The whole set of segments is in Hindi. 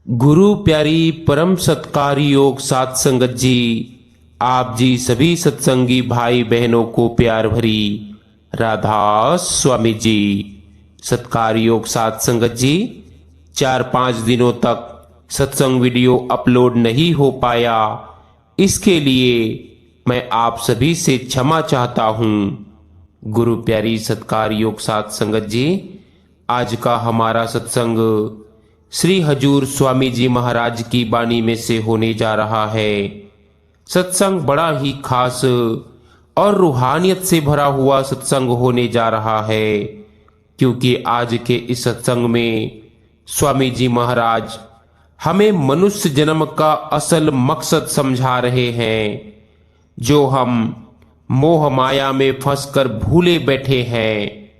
गुरु प्यारी परम सत्कारी योग सात संगत जी, आप जी सभी सत्संगी भाई बहनों को प्यार भरी राधा स्वामी जी। सत्कार योग सात संगत जी, 4-5 दिनों तक सत्संग वीडियो अपलोड नहीं हो पाया, इसके लिए मैं आप सभी से क्षमा चाहता हूँ। गुरु प्यारी सत्कार योग सात संगत जी, आज का हमारा सत्संग श्री हजूर स्वामी जी महाराज की वाणी में से होने जा रहा है। सत्संग बड़ा ही खास और रूहानियत से भरा हुआ सत्संग होने जा रहा है, क्योंकि आज के इस सत्संग में स्वामी जी महाराज हमें मनुष्य जन्म का असल मकसद समझा रहे हैं, जो हम मोह माया में फंसकर भूले बैठे हैं।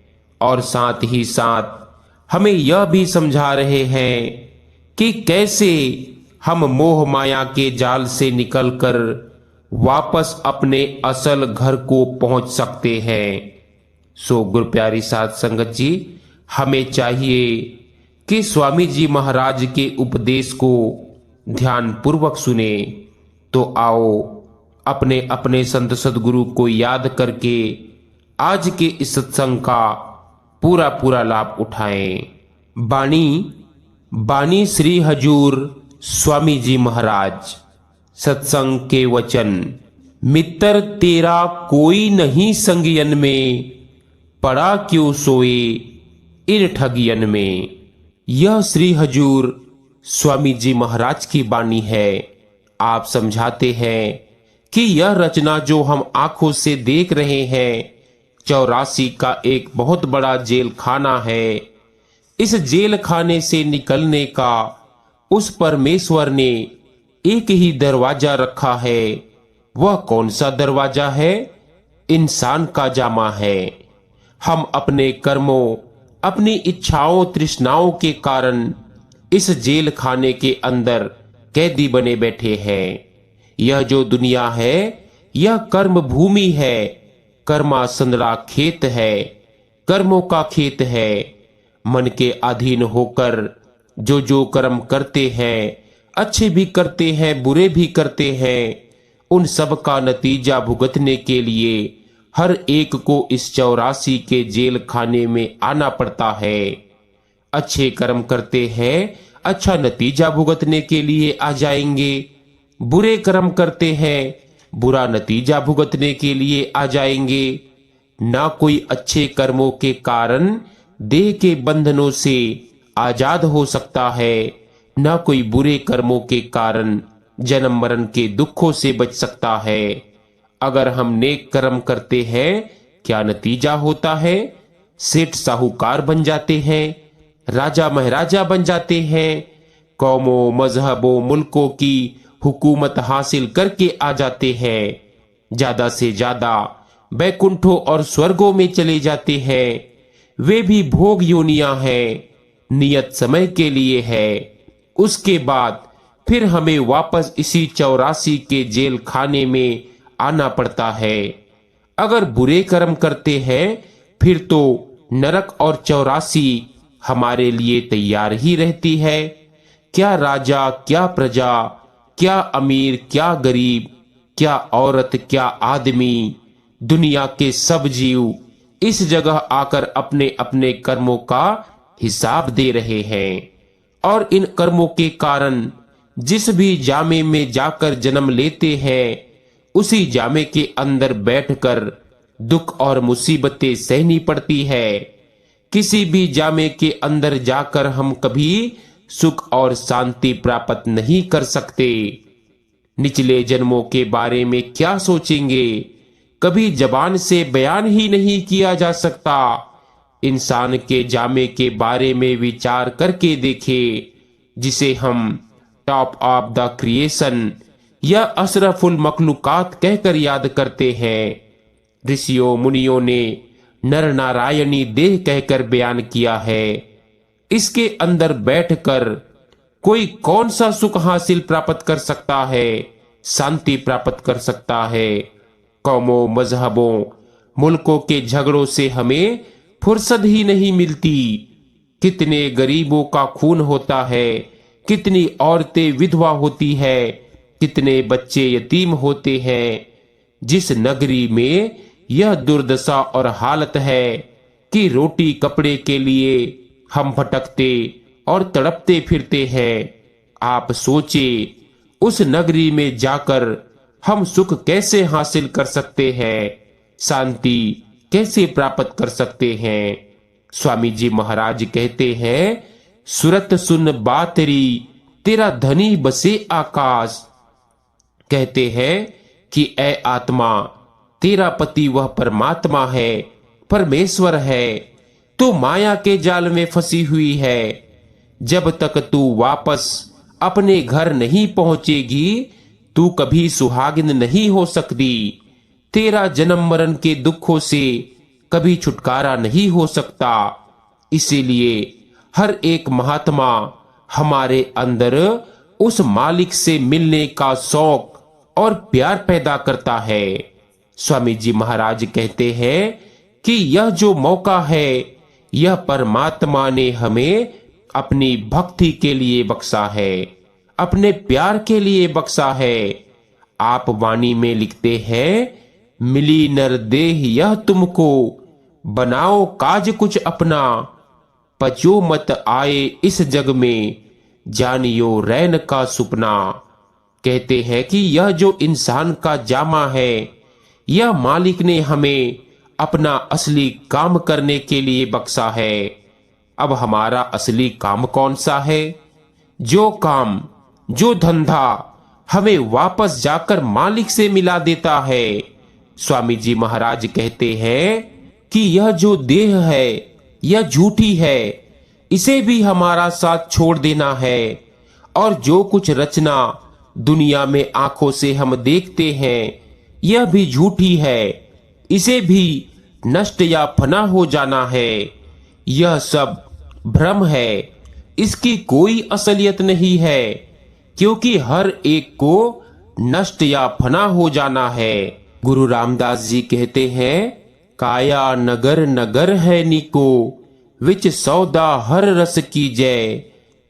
और साथ ही साथ हमें यह भी समझा रहे हैं कि कैसे हम मोह माया के जाल से निकलकर वापस अपने असल घर को पहुंच सकते हैं। सो गुरु प्यारी साध संगत जी, हमें चाहिए कि स्वामी जी महाराज के उपदेश को ध्यान पूर्वक सुने। तो आओ अपने अपने संत सदगुरु को याद करके आज के इस सत्संग का पूरा लाभ उठाएं। बानी श्री हजूर स्वामी जी महाराज। सत्संग के वचन। मित्र तेरा कोई नहीं संगियन में, पड़ा क्यों सोए इन ठगियन में। यह श्री हजूर स्वामी जी महाराज की वाणी है। आप समझाते हैं कि यह रचना जो हम आंखों से देख रहे हैं 84 का एक बहुत बड़ा जेल खाना है। इस जेल खाने से निकलने का उस परमेश्वर ने एक ही दरवाजा रखा है। वह कौन सा दरवाजा है? इंसान का जामा है। हम अपने कर्मों, अपनी इच्छाओं, तृष्णाओं के कारण इस जेल खाने के अंदर कैदी बने बैठे हैं। यह जो दुनिया है यह कर्म भूमि है, कर्मासंदरा खेत है, कर्मों का खेत है। मन के अधीन होकर जो कर्म करते हैं, अच्छे भी करते हैं, बुरे भी करते हैं, उन सब का नतीजा भुगतने के लिए हर एक को इस 84 के जेल खाने में आना पड़ता है। अच्छे कर्म करते हैं, अच्छा नतीजा भुगतने के लिए आ जाएंगे। बुरे कर्म करते हैं, बुरा नतीजा भुगतने के लिए आ जाएंगे। ना कोई अच्छे कर्मों के कारण देह के बंधनों से आजाद हो सकता है, ना कोई बुरे कर्मों के कारण जन्म मरण के दुखों से बच सकता है। अगर हम नेक कर्म करते हैं, क्या नतीजा होता है? सेठ साहूकार बन जाते हैं, राजा महाराजा बन जाते हैं, कौमों, मजहबों, मुल्कों की हुकूमत हासिल करके आ जाते हैं, ज्यादा से ज्यादा बैकुंठों और स्वर्गों में चले जाते हैं। वे भी भोग योनियां हैं, नियत समय के लिए है। उसके बाद फिर हमें वापस इसी 84 के जेल खाने में आना पड़ता है। अगर बुरे कर्म करते हैं फिर तो नरक और 84 हमारे लिए तैयार ही रहती है। क्या राजा, क्या प्रजा, क्या अमीर, क्या गरीब, क्या औरत, क्या आदमी, दुनिया के सब जीव इस जगह आकर अपने अपने कर्मों का हिसाब दे रहे हैं। और इन कर्मों के कारण जिस भी जामे में जाकर जन्म लेते हैं, उसी जामे के अंदर बैठकर दुख और मुसीबतें सहनी पड़ती है। किसी भी जामे के अंदर जाकर हम कभी सुख और शांति प्राप्त नहीं कर सकते। निचले जन्मों के बारे में क्या सोचेंगे, कभी जबान से बयान ही नहीं किया जा सकता। इंसान के जामे के बारे में विचार करके देखे, जिसे हम टॉप ऑफ द क्रिएशन या अशरफुल मखलूकात कहकर याद करते हैं। ऋषियों मुनियों ने नर नारायणी देह कहकर बयान किया है। इसके अंदर बैठकर कोई कौन सा सुख हासिल प्राप्त कर सकता है, शांति प्राप्त कर सकता है? कौमों, मजहबों, मुल्कों के झगड़ों से हमें फुर्सत ही नहीं मिलती। कितने गरीबों का खून होता है, कितनी औरतें विधवा होती है, कितने बच्चे यतीम होते हैं। जिस नगरी में यह दुर्दशा और हालत है कि रोटी कपड़े के लिए हम भटकते और तड़पते फिरते हैं, आप सोचे उस नगरी में जाकर हम सुख कैसे हासिल कर सकते हैं, शांति कैसे प्राप्त कर सकते हैं। स्वामी जी महाराज कहते हैं, सुरत सुन बातरी तेरा धनी बसे आकाश। कहते हैं कि ऐ आत्मा, तेरा पति वह परमात्मा है, परमेश्वर है, तू माया के जाल में फंसी हुई है। जब तक तू वापस अपने घर नहीं पहुंचेगी, तू कभी सुहागिन नहीं हो सकती। तेरा जन्म मरण के दुखों से कभी छुटकारा नहीं हो सकता। इसीलिए हर एक महात्मा हमारे अंदर उस मालिक से मिलने का शौक और प्यार पैदा करता है। स्वामी जी महाराज कहते हैं कि यह जो मौका है, यह परमात्मा ने हमें अपनी भक्ति के लिए बख्शा है, अपने प्यार के लिए बख्शा है। आप वाणी में लिखते हैं, मिली नर देह यह तुमको, बनाओ काज कुछ अपना, पचो मत आए इस जग में, जानियो रैन का सुपना। कहते हैं कि यह जो इंसान का जामा है, यह मालिक ने हमें अपना असली काम करने के लिए बख्शा है। अब हमारा असली काम कौन सा है? जो काम, जो धंधा हमें वापस जाकर मालिक से मिला देता है। स्वामी जी महाराज कहते हैं कि यह जो देह है, यह झूठी है, इसे भी हमारा साथ छोड़ देना है। और जो कुछ रचना दुनिया में आंखों से हम देखते हैं, यह भी झूठी है, इसे भी नष्ट या फना हो जाना है। यह सब भ्रम है, इसकी कोई असलियत नहीं है, क्योंकि हर एक को नष्ट या फना हो जाना है। गुरु रामदास जी कहते हैं, काया नगर नगर है निको, विच सौदा हर रस की जय।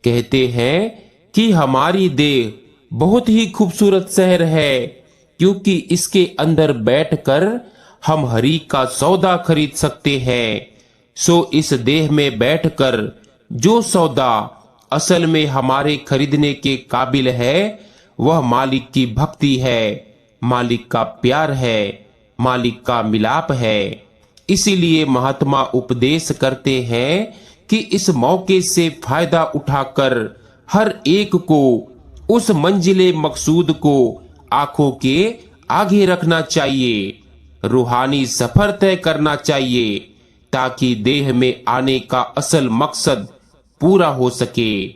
कहते हैं कि हमारी देह बहुत ही खूबसूरत शहर है, क्योंकि इसके अंदर बैठकर हम हरि का सौदा खरीद सकते हैं। सो इस देह में बैठकर जो सौदा असल में हमारे खरीदने के काबिल है, वह मालिक की भक्ति है, मालिक का प्यार है, मालिक का मिलाप है। इसीलिए महात्मा उपदेश करते हैं कि इस मौके से फायदा उठाकर हर एक को उस मंजिले मकसूद को आंखों के आगे रखना चाहिए, रूहानी सफर तय करना चाहिए, ताकि देह में आने का असल मकसद पूरा हो सके।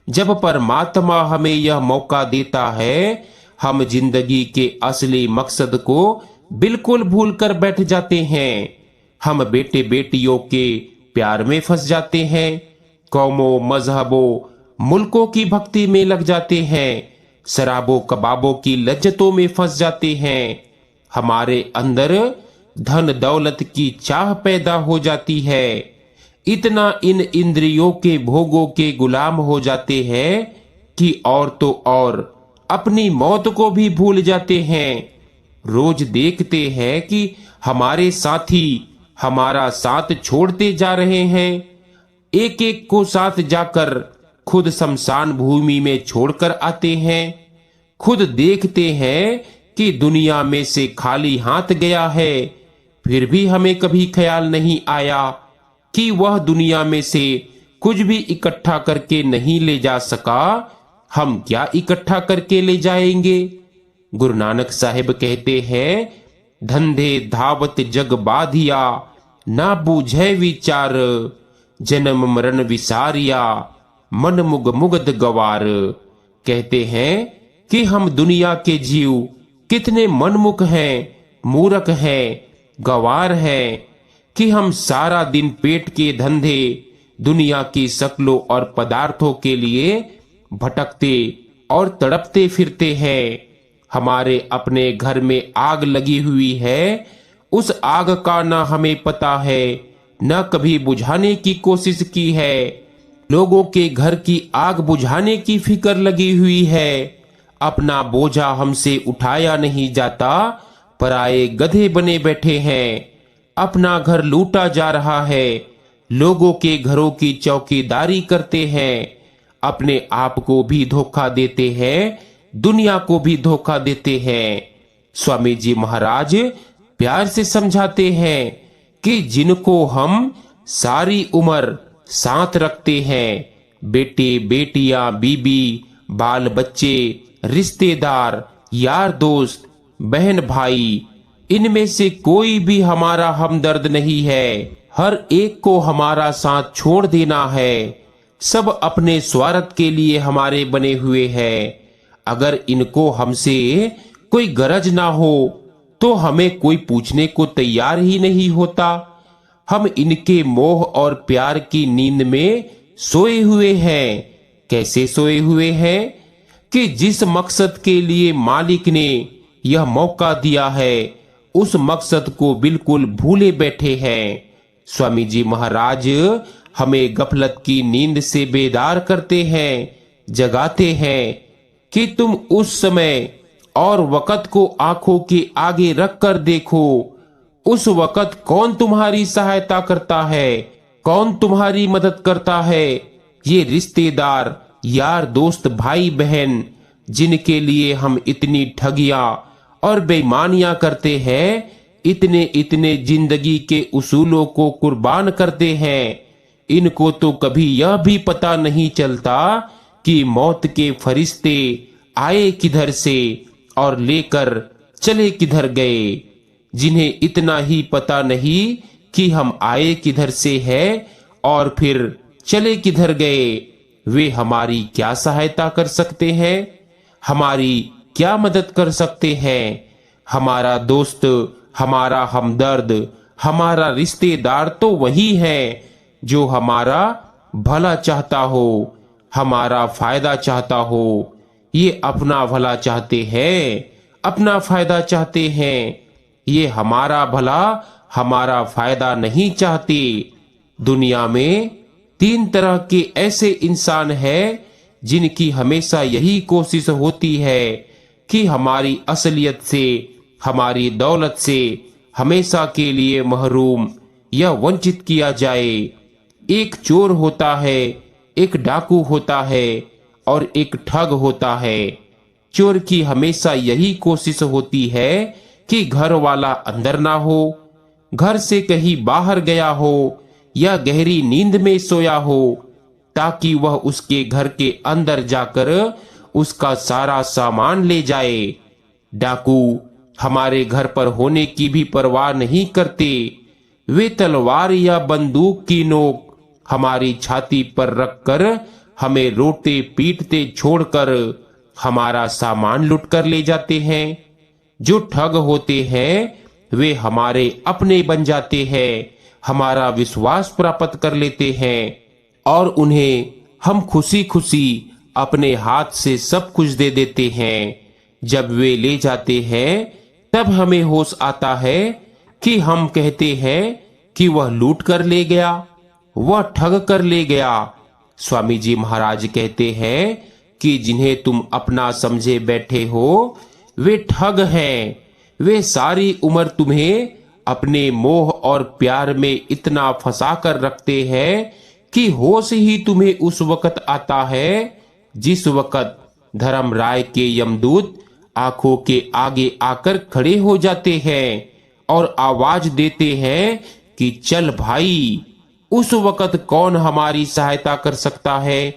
जब परमात्मा हमें यह मौका देता है, हम जिंदगी के असली मकसद को बिल्कुल भूलकर बैठ जाते हैं। हम बेटे बेटियों के प्यार में फंस जाते हैं, कौमों मजहबों मुल्कों की भक्ति में लग जाते हैं, शराबों कबाबों की लज्जतों में फंस जाते हैं। हमारे अंदर धन दौलत की चाह पैदा हो जाती है। इतना इन इंद्रियों के भोगों के गुलाम हो जाते हैं कि और तो और अपनी मौत को भी भूल जाते हैं। रोज देखते हैं कि हमारे साथी हमारा साथ छोड़ते जा रहे हैं, एक एक को साथ जाकर खुद शमशान भूमि में छोड़कर आते हैं। खुद देखते हैं कि दुनिया में से खाली हाथ गया है, फिर भी हमें कभी ख्याल नहीं आया कि वह दुनिया में से कुछ भी इकट्ठा करके नहीं ले जा सका। हम क्या इकट्ठा करके ले जाएंगे? गुरु नानक साहिब कहते हैं, धंधे धावत जग बाधिया, ना बूझे विचार, जन्म मरण विसारिया, मन मुग मुगद गवार। कहते हैं कि हम दुनिया के जीव कितने मनमुख हैं, मूर्ख हैं, गवार हैं, कि हम सारा दिन पेट के धंधे दुनिया की शक्लों और पदार्थों के लिए भटकते और तड़पते फिरते हैं। हमारे अपने घर में आग लगी हुई है, उस आग का न हमें पता है, न कभी बुझाने की कोशिश की है। लोगों के घर की आग बुझाने की फिक्र लगी हुई है। अपना बोझा हमसे उठाया नहीं जाता, पराए गधे बने बैठे हैं। अपना घर लूटा जा रहा है, लोगों के घरों की चौकीदारी करते हैं। अपने आप को भी धोखा देते हैं, दुनिया को भी धोखा देते हैं। स्वामी जी महाराज प्यार से समझाते हैं कि जिनको हम सारी उम्र साथ रखते हैं, बेटे बेटियां, बीबी बाल बच्चे, रिश्तेदार, यार दोस्त, बहन भाई, इनमें से कोई भी हमारा हमदर्द नहीं है। हर एक को हमारा साथ छोड़ देना है। सब अपने स्वार्थ के लिए हमारे बने हुए हैं। अगर इनको हमसे कोई गरज ना हो तो हमें कोई पूछने को तैयार ही नहीं होता। हम इनके मोह और प्यार की नींद में सोए हुए हैं। कैसे सोए हुए हैं कि जिस मकसद के लिए मालिक ने यह मौका दिया है, उस मकसद को बिल्कुल भूले बैठे हैं। स्वामी जी महाराज हमें गफलत की नींद से बेदार करते हैं, जगाते हैं कि तुम उस समय और वक़्त को आंखों के आगे रखकर देखो। उस वक़्त कौन तुम्हारी सहायता करता है, कौन तुम्हारी मदद करता है। ये रिश्तेदार, यार दोस्त, भाई बहन, जिनके लिए हम इतनी ठगियां और बेईमानियां करते हैं, इतने इतने जिंदगी के उसूलों को कुर्बान करते हैं, इनको तो कभी यह भी पता नहीं चलता कि मौत के फरिश्ते आए किधर से और लेकर चले किधर गए। जिन्हें इतना ही पता नहीं कि हम आए किधर से है और फिर चले किधर गए, वे हमारी क्या सहायता कर सकते हैं, हमारी क्या मदद कर सकते हैं। हमारा दोस्त, हमारा हमदर्द, हमारा रिश्तेदार तो वही है जो हमारा भला चाहता हो, हमारा फायदा चाहता हो। ये अपना भला चाहते हैं, अपना फायदा चाहते हैं। ये हमारा भला, हमारा फायदा नहीं चाहते। दुनिया में 3 तरह के ऐसे इंसान हैं जिनकी हमेशा यही कोशिश होती है कि हमारी असलियत से, हमारी दौलत से हमेशा के लिए महरूम या वंचित किया जाए। एक चोर होता है, एक डाकू होता है और एक ठग होता है। चोर की हमेशा यही कोशिश होती है कि घर वाला अंदर ना हो, घर से कहीं बाहर गया हो या गहरी नींद में सोया हो, ताकि वह उसके घर के अंदर जाकर उसका सारा सामान ले जाए। डाकू हमारे घर पर होने की भी परवाह नहीं करते। वे तलवार या बंदूक की नोक हमारी छाती पर रखकर हमें रोते पीटते छोड़कर हमारा सामान लुट कर ले जाते हैं। जो ठग होते हैं वे हमारे अपने बन जाते हैं, हमारा विश्वास प्राप्त कर लेते हैं और उन्हें हम खुशी खुशी अपने हाथ से सब कुछ दे देते हैं। जब वे ले जाते हैं तब हमें होश आता है कि हम कहते हैं कि वह लूट कर ले गया, वह ठग कर ले गया। स्वामी जी महाराज कहते हैं कि जिन्हें तुम अपना समझे बैठे हो वे ठग हैं। वे सारी उम्र तुम्हें अपने मोह और प्यार में इतना फंसा कर रखते हैं कि होश ही तुम्हें उस वक्त आता है जिस वक्त धर्मराय के यमदूत आंखों के आगे आकर खड़े हो जाते हैं और आवाज देते हैं कि चल भाई। उस वक्त कौन हमारी सहायता कर सकता है,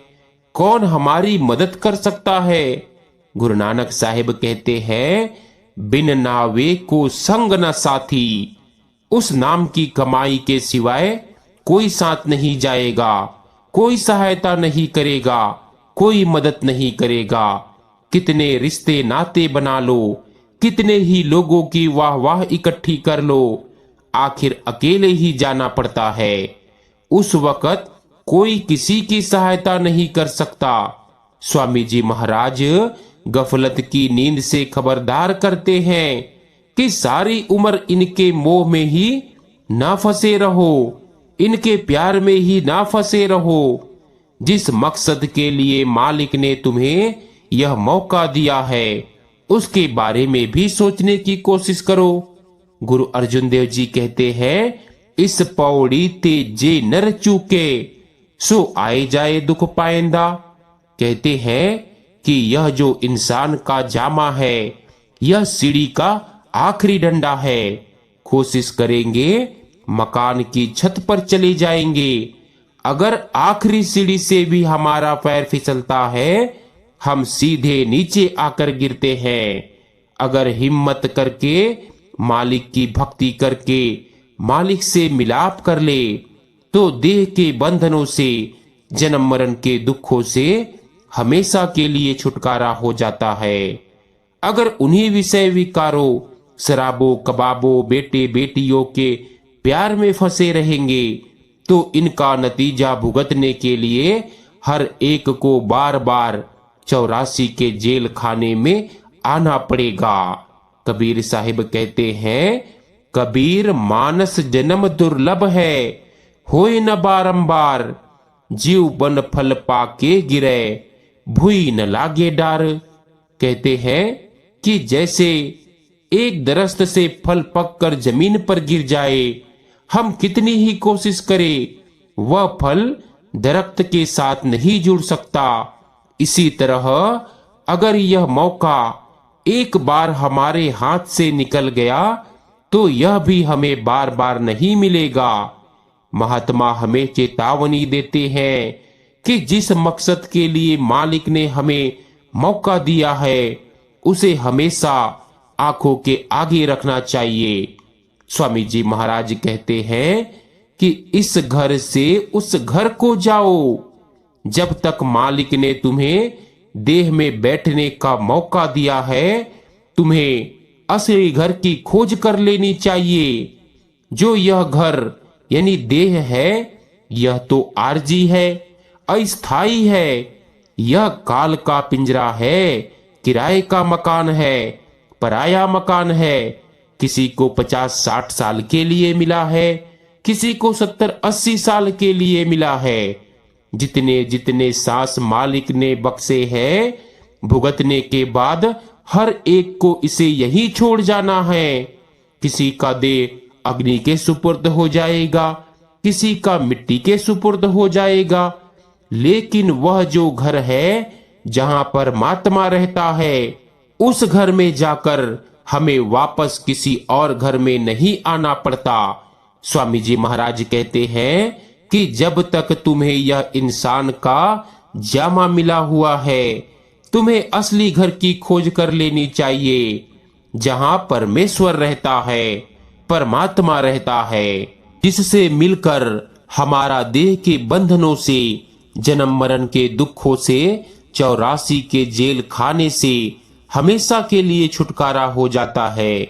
कौन हमारी मदद कर सकता है। गुरु नानक साहिब कहते हैं, बिन नावे को संग न साथी। उस नाम की कमाई के सिवाय कोई साथ नहीं जाएगा, कोई सहायता नहीं करेगा, कोई मदद नहीं करेगा। कितने रिश्ते नाते बना लो, कितने ही लोगों की वाह वाह इकट्ठी कर लो, आखिर अकेले ही जाना पड़ता है। उस वक्त कोई किसी की सहायता नहीं कर सकता। स्वामी जी महाराज गफलत की नींद से खबरदार करते हैं कि सारी उम्र इनके मोह में ही ना फंसे रहो, इनके प्यार में ही ना फंसे रहो। जिस मकसद के लिए मालिक ने तुम्हें यह मौका दिया है उसके बारे में भी सोचने की कोशिश करो। गुरु अर्जुन देव जी कहते हैं, इस पौड़ी ते जे नर चूके सो आए जाए दुख पाएंदा। कहते हैं कि यह जो इंसान का जामा है यह सीढ़ी का आखिरी डंडा है। कोशिश करेंगे मकान की छत पर चले जाएंगे, अगर आखिरी सीढ़ी से भी हमारा पैर फिसलता है हम सीधे नीचे आकर गिरते हैं। अगर हिम्मत करके मालिक की भक्ति करके मालिक से मिलाप कर ले तो देह के बंधनों से, जन्म मरण के दुखों से हमेशा के लिए छुटकारा हो जाता है। अगर उन्हीं विषय विकारों, शराबों, कबाबों, बेटे बेटियों के प्यार में फंसे रहेंगे तो इनका नतीजा भुगतने के लिए हर एक को बार बार 84 के जेल खाने में आना पड़ेगा। कबीर साहिब कहते हैं, कबीर मानस जन्म दुर्लभ है, होए न बारंबार, जीव बन फल पाके गिरे, भूई न लागे डार। कहते हैं कि जैसे एक दरख्त से फल पककर जमीन पर गिर जाए, हम कितनी ही कोशिश करें वह फल दरख्त के साथ नहीं जुड़ सकता। इसी तरह अगर यह मौका एक बार हमारे हाथ से निकल गया तो यह भी हमें बार बार नहीं मिलेगा। महात्मा हमें चेतावनी देते हैं कि जिस मकसद के लिए मालिक ने हमें मौका दिया है उसे हमेशा आंखों के आगे रखना चाहिए। स्वामी जी महाराज कहते हैं कि इस घर से उस घर को जाओ। जब तक मालिक ने तुम्हें देह में बैठने का मौका दिया है तुम्हें असली घर की खोज कर लेनी चाहिए। जो यह घर यानी देह है यह तो आरजी है, अस्थाई है। यह काल का पिंजरा है, किराए का मकान है, पराया मकान है। किसी को 50-60 साल के लिए मिला है, किसी को 70-80 साल के लिए मिला है। जितने जितने सांस मालिक ने बख्शे हैं भुगतने के बाद हर एक को इसे यही छोड़ जाना है। किसी का देह अग्नि के सुपुर्द हो जाएगा, किसी का मिट्टी के सुपुर्द हो जाएगा, लेकिन वह जो घर है जहां परमात्मा रहता है उस घर में जाकर हमें वापस किसी और घर में नहीं आना पड़ता। स्वामी जी महाराज कहते हैं कि जब तक तुम्हें यह इंसान का जामा मिला हुआ है तुम्हें असली घर की खोज कर लेनी चाहिए, जहां परमेश्वर रहता है, परमात्मा रहता है, जिससे मिलकर हमारा देह के बंधनों से, जन्म मरण के दुखों से, 84 के जेल खाने से हमेशा के लिए छुटकारा हो जाता है।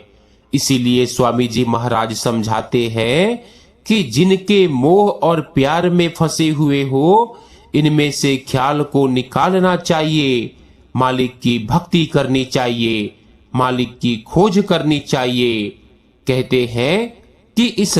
इसीलिए स्वामी जी महाराज समझाते हैं कि जिनके मोह और प्यार में फंसे हुए हो इनमें से ख्याल को निकालना चाहिए, मालिक की भक्ति करनी चाहिए, मालिक की खोज करनी चाहिए। कहते हैं कि इस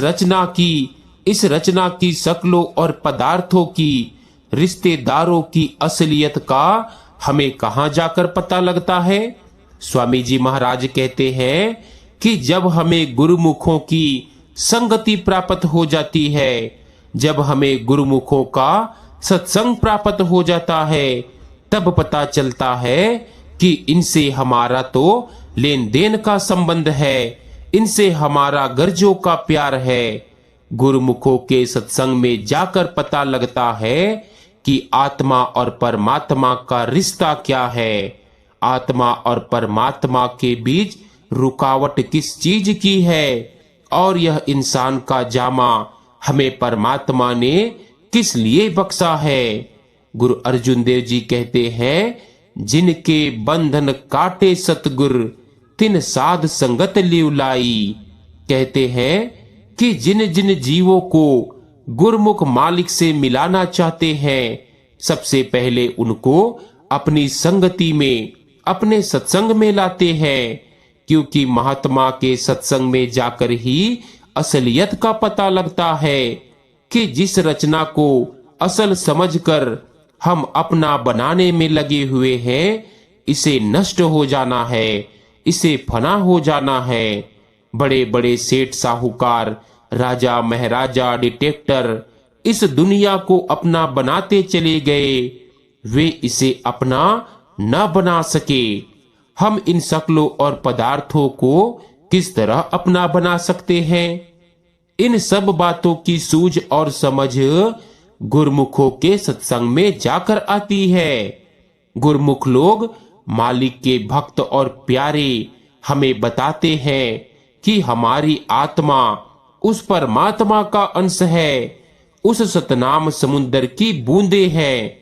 रचना की शक्लों और पदार्थों की, रिश्तेदारों की असलियत का हमें कहां जाकर पता लगता है। स्वामी जी महाराज कहते हैं कि जब हमें गुरुमुखों की संगति प्राप्त हो जाती है, जब हमें गुरुमुखों का सत्संग प्राप्त हो जाता है, तब पता चलता है कि इनसे हमारा तो लेन देन का संबंध है, इनसे हमारा गर्जों का प्यार है। गुरुमुखों के सत्संग में जाकर पता लगता है कि आत्मा और परमात्मा का रिश्ता क्या है, आत्मा और परमात्मा के बीच रुकावट किस चीज की है, और यह इंसान का जामा हमें परमात्मा ने किस लिए बख्शा है। गुरु अर्जुन देव जी कहते हैं, जिनके बंधन काटे सतगुर तिन साध संगत लिवलाई। कहते हैं कि जिन जिन जीवों को गुरमुख मालिक से मिलाना चाहते हैं सबसे पहले उनको अपनी संगति में, अपने सत्संग में लाते हैं, क्योंकि महात्मा के सत्संग में जाकर ही असलियत का पता लगता है कि जिस रचना को असल समझकर हम अपना बनाने में लगे हुए हैं, इसे नष्ट हो जाना है, इसे फना हो जाना है। बड़े बड़े सेठ साहूकार, राजा महाराजा, डिटेक्टर इस दुनिया को अपना बनाते चले गए, वे इसे अपना न बना सके। हम इन शक्लों और पदार्थों को किस तरह अपना बना सकते हैं? इन सब बातों की सूझ और समझ गुरमुखों के सत्संग में जाकर आती है। गुरमुख लोग मालिक के भक्त और प्यारे हमें बताते हैं कि हमारी आत्मा उस परमात्मा का अंश है, उस सतनाम समुद्र की बूंदे हैं।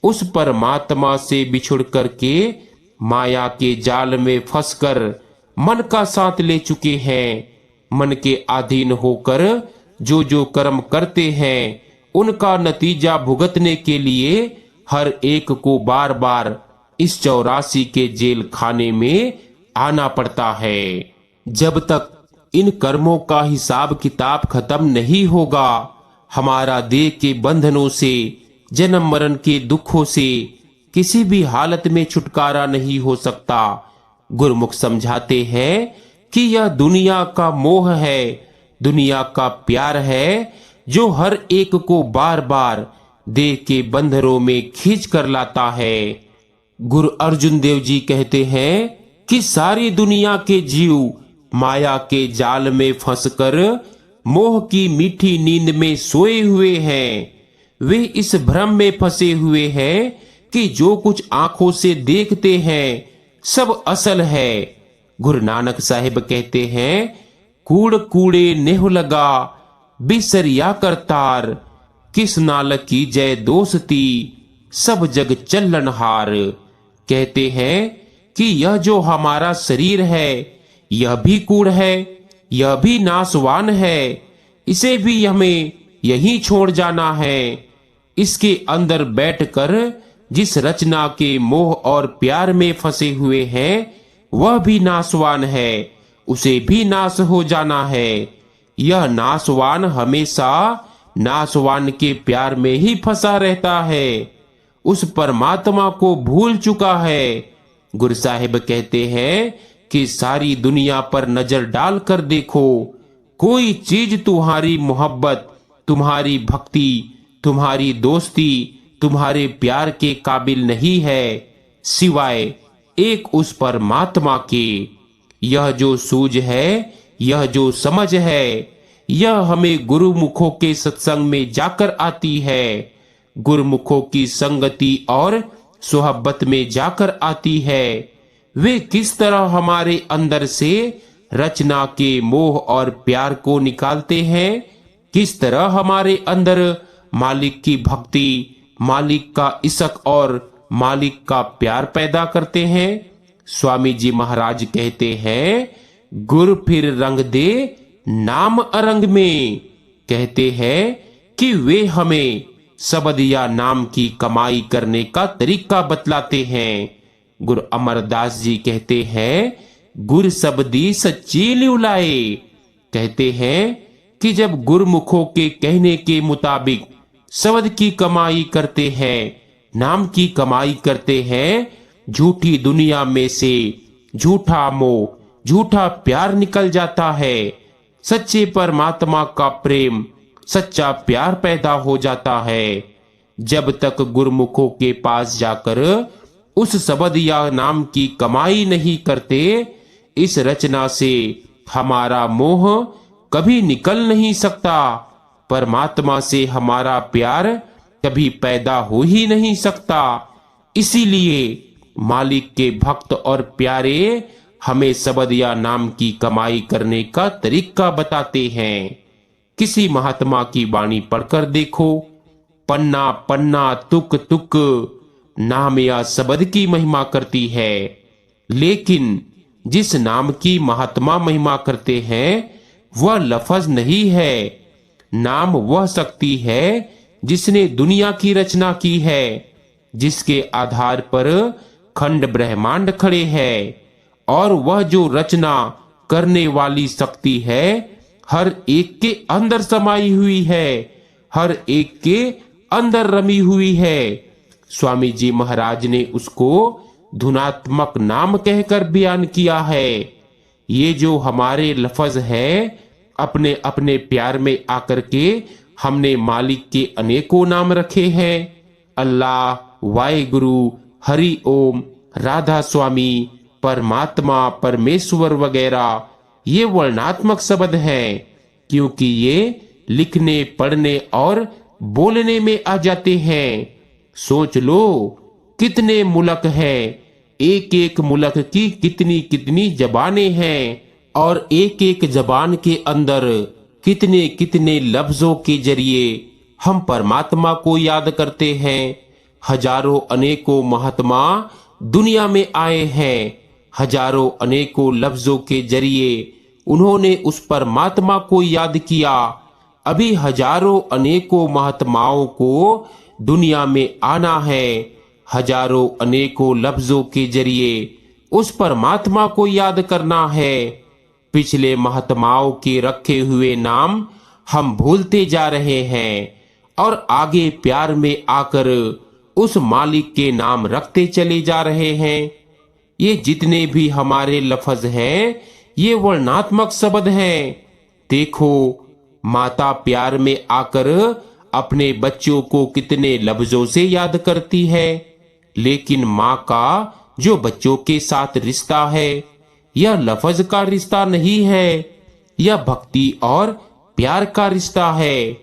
उस परमात्मा से बिछुड़ करके माया के जाल में फंसकर मन का साथ ले चुके हैं। मन के अधीन होकर जो जो कर्म करते हैं, उनका नतीजा भुगतने के लिए हर एक को बार बार इस 84 के जेल खाने में आना पड़ता है। जब तक इन कर्मों का हिसाब किताब खत्म नहीं होगा, हमारा देह के बंधनों से, जन्म मरण के दुखों से किसी भी हालत में छुटकारा नहीं हो सकता। गुरमुख समझाते हैं कि यह दुनिया का मोह है, दुनिया का प्यार है, जो हर एक को बार बार देह के बंधनों में खींच कर लाता है। गुरु अर्जुन देव जी कहते हैं कि सारी दुनिया के जीव माया के जाल में फंसकर मोह की मीठी नींद में सोए हुए हैं। वे इस भ्रम में फंसे हुए हैं कि जो कुछ आंखों से देखते हैं सब असल है। गुरु नानक साहिब कहते हैं, कूड़ कूड़े नेह लगा बिसरिया करतार, किस नाल की जय दोस्ती सब जग चलन हार। कहते हैं कि यह जो हमारा शरीर है, यह भी कूड़ है, यह भी नाशवान है, इसे भी हमें यहीं छोड़ जाना है। इसके अंदर बैठकर जिस रचना के मोह और प्यार में फंसे हुए हैं, वह भी नाशवान है, उसे भी नाश हो जाना है। यह नाशवान हमेशा नाशवान के प्यार में ही फंसा रहता है, उस परमात्मा को भूल चुका है। गुरु साहिब कहते हैं कि सारी दुनिया पर नजर डालकर देखो, कोई चीज तुम्हारी मोहब्बत, तुम्हारी भक्ति, तुम्हारी दोस्ती, तुम्हारे प्यार के काबिल नहीं है, सिवाय एक उस परमात्मा के। यह जो सूझ है, यह जो समझ है, यह हमें गुरुमुखों के सत्संग में जाकर आती है, गुरुमुखों की संगति और सोहबत में जाकर आती है। वे किस तरह हमारे अंदर से रचना के मोह और प्यार को निकालते हैं, किस तरह हमारे अंदर मालिक की भक्ति, मालिक का इश्क और मालिक का प्यार पैदा करते हैं। स्वामी जी महाराज कहते हैं, गुर फिर रंग दे नाम अरंग में। कहते हैं कि वे हमें शब्द या नाम की कमाई करने का तरीका बतलाते हैं। गुरु अमरदास जी कहते हैं, गुर शब्दी सच्ची लिवलाए। कहते हैं कि जब गुरमुखों के कहने के मुताबिक शब्द की कमाई करते हैं, नाम की कमाई करते हैं, झूठी दुनिया में से झूठा मोह, झूठा प्यार निकल जाता है। सच्चे परमात्मा का प्रेम, सच्चा प्यार पैदा हो जाता है। जब तक गुरमुखों के पास जाकर उस शब्द या नाम की कमाई नहीं करते, इस रचना से हमारा मोह कभी निकल नहीं सकता। परमात्मा से हमारा प्यार कभी पैदा हो ही नहीं सकता। इसीलिए मालिक के भक्त और प्यारे हमें शब्द या नाम की कमाई करने का तरीका बताते हैं। किसी महात्मा की वाणी पढ़कर देखो, पन्ना पन्ना तुक तुक नाम या शब्द की महिमा करती है। लेकिन जिस नाम की महात्मा महिमा करते हैं, वह लफज नहीं है। नाम वह शक्ति है जिसने दुनिया की रचना की है, जिसके आधार पर खंड ब्रह्मांड खड़े हैं। और वह जो रचना करने वाली शक्ति है, हर एक के अंदर समाई हुई है, हर एक के अंदर रमी हुई है। स्वामी जी महाराज ने उसको धुनात्मक नाम कहकर बयान किया है। ये जो हमारे लफ्ज है, अपने अपने प्यार में आकर के हमने मालिक के अनेकों नाम रखे हैं। अल्लाह, वाहेगुरु, हरि ओम, राधा स्वामी, परमात्मा, परमेश्वर वगैरह ये वर्णात्मक शब्द हैं, क्योंकि ये लिखने, पढ़ने और बोलने में आ जाते हैं। सोच लो कितने मुल्क हैं, एक एक मुल्क की कितनी कितनी जबानें हैं, और एक एक जबान के अंदर कितने कितने लफ्जों के जरिए हम परमात्मा को याद करते हैं। हजारों अनेकों महात्मा दुनिया में आए हैं, हजारों अनेकों लफ्जों के जरिए उन्होंने उस परमात्मा को याद किया। अभी हजारों अनेकों महात्माओं को दुनिया में आना है, हजारों अनेकों लफ्जों के जरिए उस परमात्मा को याद करना है। पिछले महात्माओं के रखे हुए नाम हम भूलते जा रहे हैं और आगे प्यार में आकर उस मालिक के नाम रखते चले जा रहे हैं। ये जितने भी हमारे लफ्ज हैं, ये वर्णात्मक शब्द हैं। देखो, माता प्यार में आकर अपने बच्चों को कितने लफ्जों से याद करती है, लेकिन माँ का जो बच्चों के साथ रिश्ता है, यह लफ्ज का रिश्ता नहीं है, यह भक्ति और प्यार का रिश्ता है।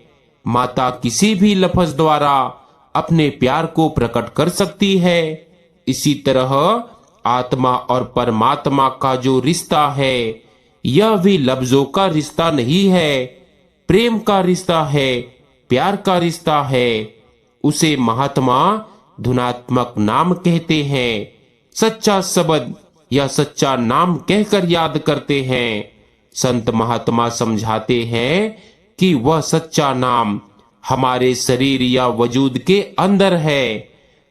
माता किसी भी लफ्ज द्वारा अपने प्यार को प्रकट कर सकती है। इसी तरह आत्मा और परमात्मा का जो रिश्ता है, यह भी लफ्जों का रिश्ता नहीं है, प्रेम का रिश्ता है, प्यार का रिश्ता है। उसे महात्मा धुनात्मक नाम कहते हैं। सच्चा शब्द या सच्चा नाम कहकर याद करते हैं। संत महात्मा समझाते हैं कि वह सच्चा नाम हमारे शरीर या वजूद के अंदर है।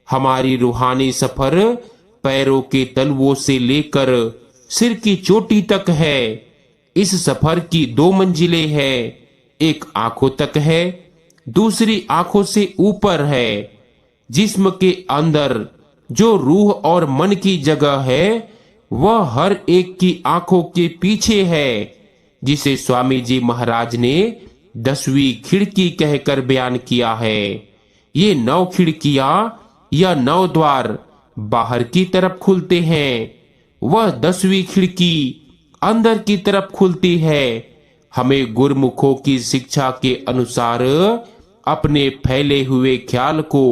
हमारी रूहानी सफर पैरों के तलवों से लेकर सिर की चोटी तक है। इस सफर की 2 मंजिलें हैं, एक आंखों तक है, दूसरी आंखों से ऊपर है। जिस्म के अंदर जो रूह और मन की जगह है, वह हर एक की आंखों के पीछे है, जिसे स्वामी जी महाराज ने 10वीं खिड़की कहकर बयान किया है। ये 9 खिड़कियां या 9 द्वार बाहर की तरफ खुलते हैं, वह 10वीं खिड़की अंदर की तरफ खुलती है। हमें गुरमुखों की शिक्षा के अनुसार अपने फैले हुए ख्याल को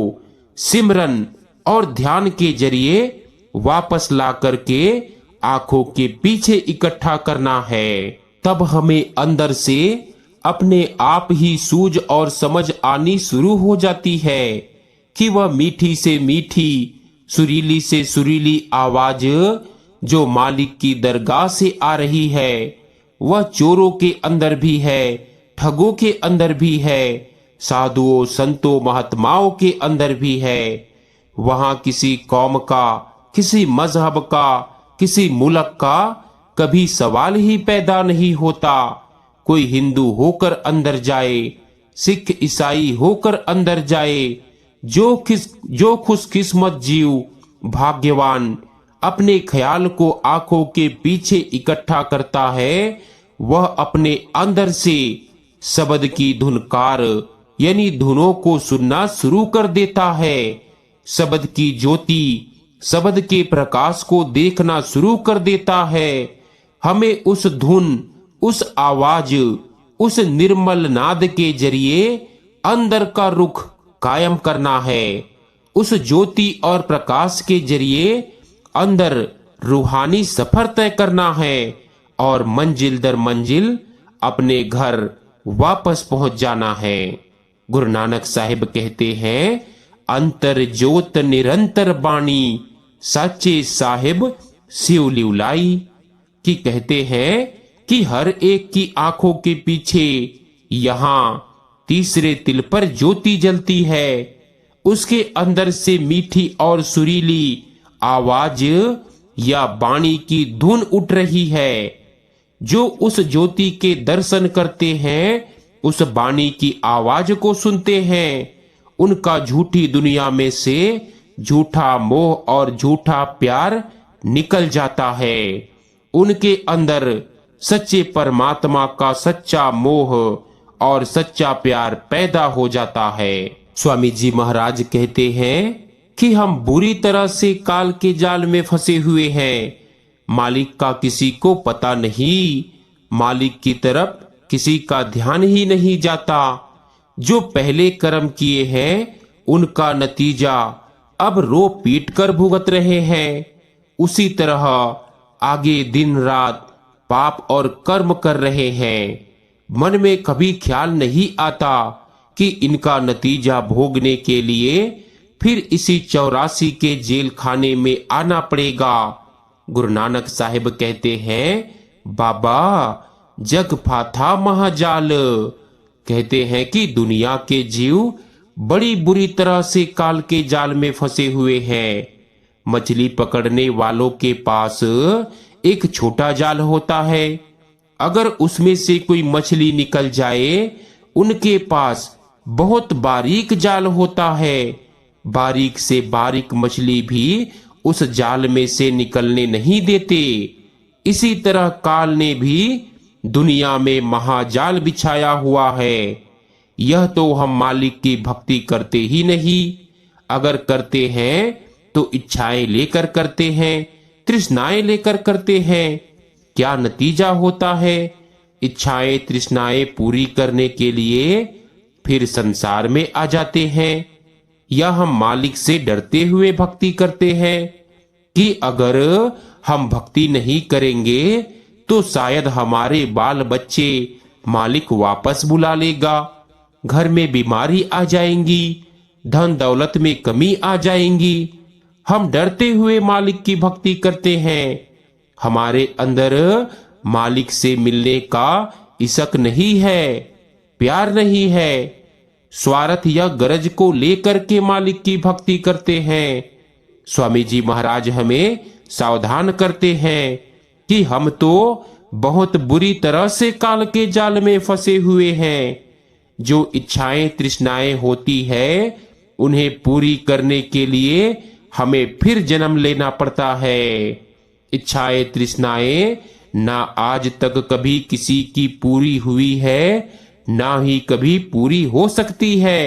सिमरन और ध्यान के जरिए वापस ला करके आंखों के पीछे इकट्ठा करना है। तब हमें अंदर से अपने आप ही सूझ और समझ आनी शुरू हो जाती है कि वह मीठी से मीठी, सुरीली से सुरीली आवाज जो मालिक की दरगाह से आ रही है, वह चोरों के अंदर भी है, ठगों के अंदर भी है, साधुओं संतों महात्माओं के अंदर भी है। वहां किसी कौम का, किसी मजहब का, किसी मुल्क का कभी सवाल ही पैदा नहीं होता। कोई हिंदू होकर अंदर जाए, सिख ईसाई होकर अंदर जाए, जो खुशकिस्मत जीव, भाग्यवान अपने ख्याल को आंखों के पीछे इकट्ठा करता है, वह अपने अंदर से शब्द की धुनकार यानी धुनों को सुनना शुरू कर देता है। शब्द की ज्योति, शब्द के प्रकाश को देखना शुरू कर देता है। हमें उस धुन, उस आवाज, उस निर्मल नाद के जरिए अंदर का रुख कायम करना है। उस ज्योति और प्रकाश के जरिए अंदर रूहानी सफर तय करना है और मंजिल दर मंजिल अपने घर वापस पहुंच जाना है। गुरु नानक साहिब कहते हैं, अंतर ज्योत निरंतर बाणी, साचे साहिब सिव लिवलाई। कि कहते हैं कि हर एक की आंखों के पीछे यहाँ तीसरे तिल पर ज्योति जलती है। उसके अंदर से मीठी और सुरीली आवाज या बाणी की धुन उठ रही है। जो उस ज्योति के दर्शन करते हैं, उस बाणी की आवाज को सुनते हैं, उनका झूठी दुनिया में से झूठा मोह और झूठा प्यार निकल जाता है। उनके अंदर सच्चे परमात्मा का सच्चा मोह और सच्चा प्यार पैदा हो जाता है। स्वामी जी महाराज कहते हैं कि हम बुरी तरह से काल के जाल में फंसे हुए हैं। मालिक का किसी को पता नहीं, मालिक की तरफ किसी का ध्यान ही नहीं जाता। जो पहले कर्म किए हैं उनका नतीजा अब रो पीट कर भुगत रहे हैं। उसी तरह आगे दिन रात पाप और कर्म कर रहे हैं। मन में कभी ख्याल नहीं आता कि इनका नतीजा भोगने के लिए फिर इसी 84 के जेल खाने में आना पड़ेगा। गुरु नानक साहिब कहते हैं, बाबा जग फाथा महाजाल। कहते हैं कि दुनिया के जीव बड़ी बुरी तरह से काल के जाल में फंसे हुए हैं। मछली पकड़ने वालों के पास एक छोटा जाल होता है। अगर उसमें से कोई मछली निकल जाए, उनके पास बहुत बारीक जाल होता है। बारीक से बारीक मछली भी उस जाल में से निकलने नहीं देते। इसी तरह काल ने भी दुनिया में महाजाल बिछाया हुआ है। यह तो हम मालिक की भक्ति करते ही नहीं। अगर करते हैं तो इच्छाएं लेकर करते हैं, तृष्णाएं लेकर करते हैं। क्या नतीजा होता है? इच्छाएं तृष्णाएं पूरी करने के लिए फिर संसार में आ जाते हैं। या हम मालिक से डरते हुए भक्ति करते हैं कि अगर हम भक्ति नहीं करेंगे तो शायद हमारे बाल बच्चे मालिक वापस बुला लेगा, घर में बीमारी आ जाएंगी, धन दौलत में कमी आ जाएंगी। हम डरते हुए मालिक की भक्ति करते हैं। हमारे अंदर मालिक से मिलने का इशक नहीं है, प्यार नहीं है। स्वार्थ या गरज को लेकर के मालिक की भक्ति करते हैं। स्वामी जी महाराज हमें सावधान करते हैं कि हम तो बहुत बुरी तरह से काल के जाल में फंसे हुए हैं। जो इच्छाएं तृष्णाएं होती है उन्हें पूरी करने के लिए हमें फिर जन्म लेना पड़ता है। इच्छाएं तृष्णाएं ना आज तक कभी किसी की पूरी हुई है, ना ही कभी पूरी हो सकती है।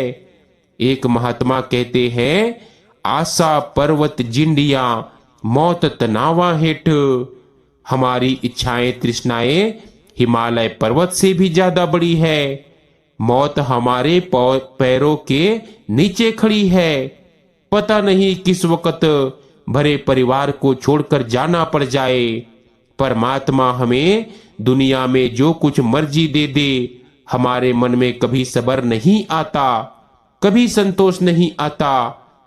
एक महात्मा कहते हैं, आशा पर्वत जिंडिया मौत तनावा हेठ। हमारी इच्छाएं तृष्णाएं हिमालय पर्वत से भी ज्यादा बड़ी है। मौत हमारे पैरों के नीचे खड़ी है। पता नहीं किस वक्त भरे परिवार को छोड़कर जाना पड़ जाए। परमात्मा हमें दुनिया में जो कुछ मर्जी दे दे, हमारे मन में कभी सब्र नहीं आता, कभी संतोष नहीं आता।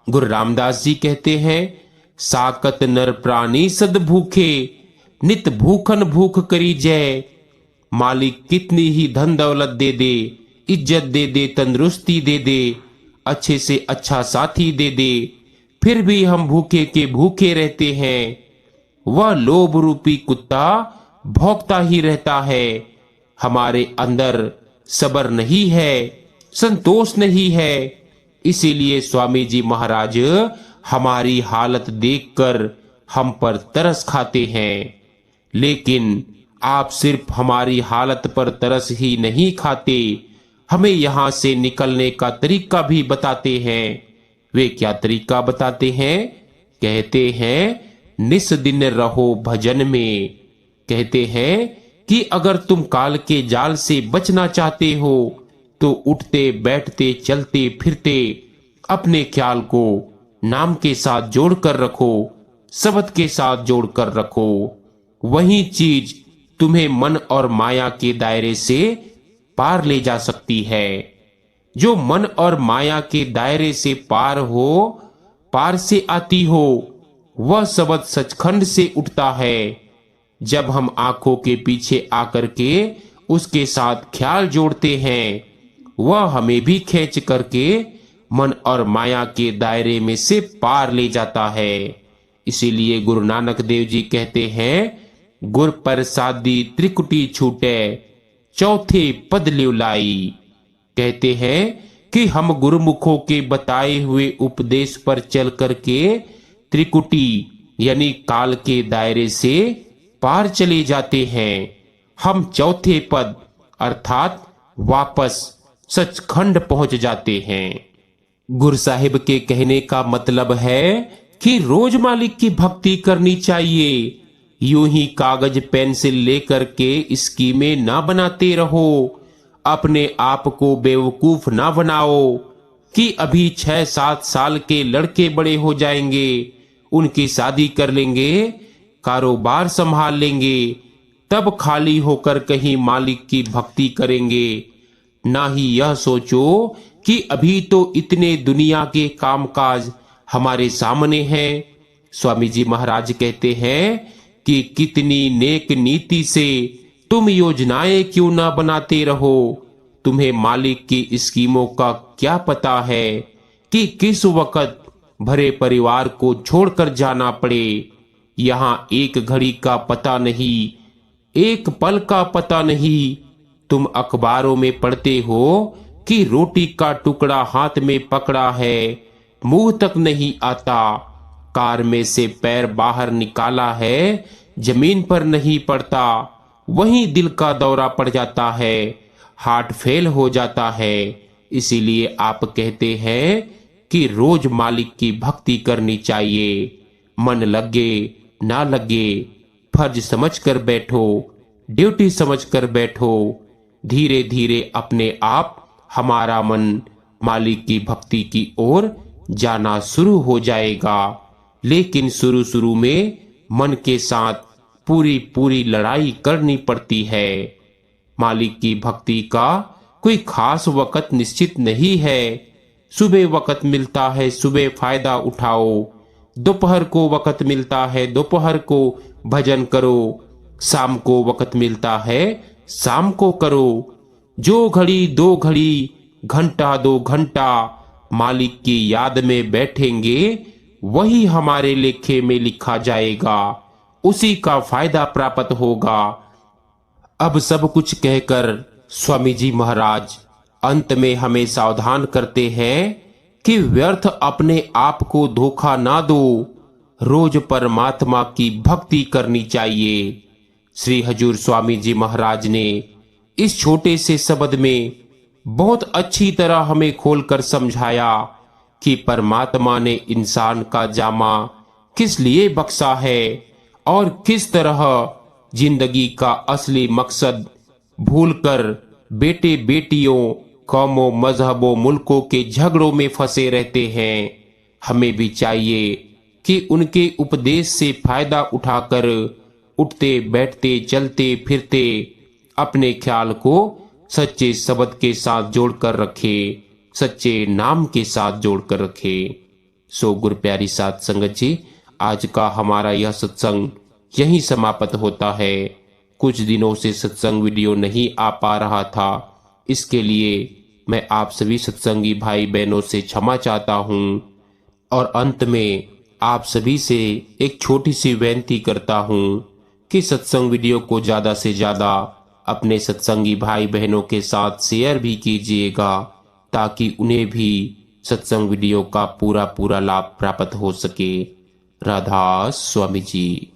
गुरु रामदास जी कहते हैं, साकत नर प्राणी सद भूखे, नित भूखन भूख करी जय। मालिक कितनी ही धन दौलत दे दे, इज्जत दे दे, तंदुरुस्ती दे दे, अच्छे से अच्छा साथी दे दे, फिर भी हम भूखे के भूखे रहते हैं। वह लोभ रूपी कुत्ता भौंकता ही रहता है। हमारे अंदर सब्र नहीं है, संतोष नहीं है। इसीलिए स्वामी जी महाराज हमारी हालत देखकर हम पर तरस खाते हैं। लेकिन आप सिर्फ हमारी हालत पर तरस ही नहीं खाते, हमें यहाँ से निकलने का तरीका भी बताते हैं। वे क्या तरीका बताते हैं? कहते हैं, निस दिन रहो भजन में। कहते हैं कि अगर तुम काल के जाल से बचना चाहते हो तो उठते बैठते चलते फिरते अपने ख्याल को नाम के साथ जोड़कर रखो, शब्द के साथ जोड़कर रखो। वही चीज तुम्हें मन और माया के दायरे से पार ले जा सकती है। जो मन और माया के दायरे से पार हो, पार से आती हो, वह शब्द सचखंड से उठता है। जब हम आंखों के पीछे आकर के उसके साथ ख्याल जोड़ते हैं, वह हमें भी खींच करके मन और माया के दायरे में से पार ले जाता है। इसीलिए गुरु नानक देव जी कहते हैं, गुर प्रसादी त्रिकुटी छूटे, चौथे पद लिवलाई। कहते हैं कि हम गुरुमुखों के बताए हुए उपदेश पर चल करके त्रिकुटी यानी काल के दायरे से पार चले जाते हैं। हम चौथे पद अर्थात वापस सचखंड पहुंच जाते हैं। गुरु साहिब के कहने का मतलब है कि रोज मालिक की भक्ति करनी चाहिए। यूं ही कागज पेंसिल लेकर के स्कीमें ना बनाते रहो। अपने आप को बेवकूफ ना बनाओ कि अभी 6-7 साल के लड़के बड़े हो जाएंगे, उनकी शादी कर लेंगे, कारोबार संभाल लेंगे, तब खाली होकर कहीं मालिक की भक्ति करेंगे। ना ही यह सोचो कि अभी तो इतने दुनिया के कामकाज हमारे सामने हैं। स्वामी जी महाराज कहते हैं कि कितनी नेक नीति से तुम योजनाएं क्यों ना बनाते रहो। तुम्हें मालिक की स्कीमों का क्या पता है कि किस वक्त भरे परिवार को छोड़कर जाना पड़े। यहाँ एक घड़ी का पता नहीं, एक पल का पता नहीं। तुम अखबारों में पढ़ते हो कि रोटी का टुकड़ा हाथ में पकड़ा है, मुंह तक नहीं आता। कार में से पैर बाहर निकाला है, जमीन पर नहीं पड़ता। वहीं दिल का दौरा पड़ जाता है, हार्ट फेल हो जाता है। इसीलिए आप कहते हैं कि रोज मालिक की भक्ति करनी चाहिए। मन लगे ना लगे, फर्ज समझ कर बैठो, ड्यूटी समझ कर बैठो। धीरे धीरे अपने आप हमारा मन मालिक की भक्ति की ओर जाना शुरू हो जाएगा। लेकिन शुरू शुरू में मन के साथ पूरी पूरी लड़ाई करनी पड़ती है। मालिक की भक्ति का कोई खास वक्त निश्चित नहीं है। सुबह वक्त मिलता है, सुबह फायदा उठाओ। दोपहर को वक्त मिलता है, दोपहर को भजन करो। शाम को वक्त मिलता है, शाम को करो। जो घड़ी 2 घड़ी, घंटा 2 घंटा मालिक की याद में बैठेंगे, वही हमारे लेखे में लिखा जाएगा, उसी का फायदा प्राप्त होगा। अब सब कुछ कहकर स्वामी जी महाराज अंत में हमें सावधान करते हैं कि व्यर्थ अपने आप को धोखा ना दो। रोज परमात्मा की भक्ति करनी चाहिए। श्री हजूर स्वामी जी महाराज ने इस छोटे से शब्द में बहुत अच्छी तरह हमें खोलकर समझाया कि परमात्मा ने इंसान का जामा किस लिए बख्शा है और किस तरह जिंदगी का असली मकसद भूलकर बेटे बेटियों, कौमों, मजहबों, मुल्कों के झगड़ों में फंसे रहते हैं। हमें भी चाहिए कि उनके उपदेश से फायदा उठाकर उठते बैठते चलते फिरते अपने ख्याल को सच्चे शब्द के साथ जोड़कर रखे, सच्चे नाम के साथ जोड़कर रखे। सो गुरु प्यारी साध संगत जी, आज का हमारा यह सत्संग यहीं समाप्त होता है। कुछ दिनों से सत्संग वीडियो नहीं आ पा रहा था, इसके लिए मैं आप सभी सत्संगी भाई बहनों से क्षमा चाहता हूं। और अंत में आप सभी से एक छोटी सी विनती करता हूं कि सत्संग वीडियो को ज्यादा से ज्यादा अपने सत्संगी भाई बहनों के साथ शेयर भी कीजिएगा, ताकि उन्हें भी सत्संग वीडियो का पूरा पूरा लाभ प्राप्त हो सके। राधा स्वामी जी।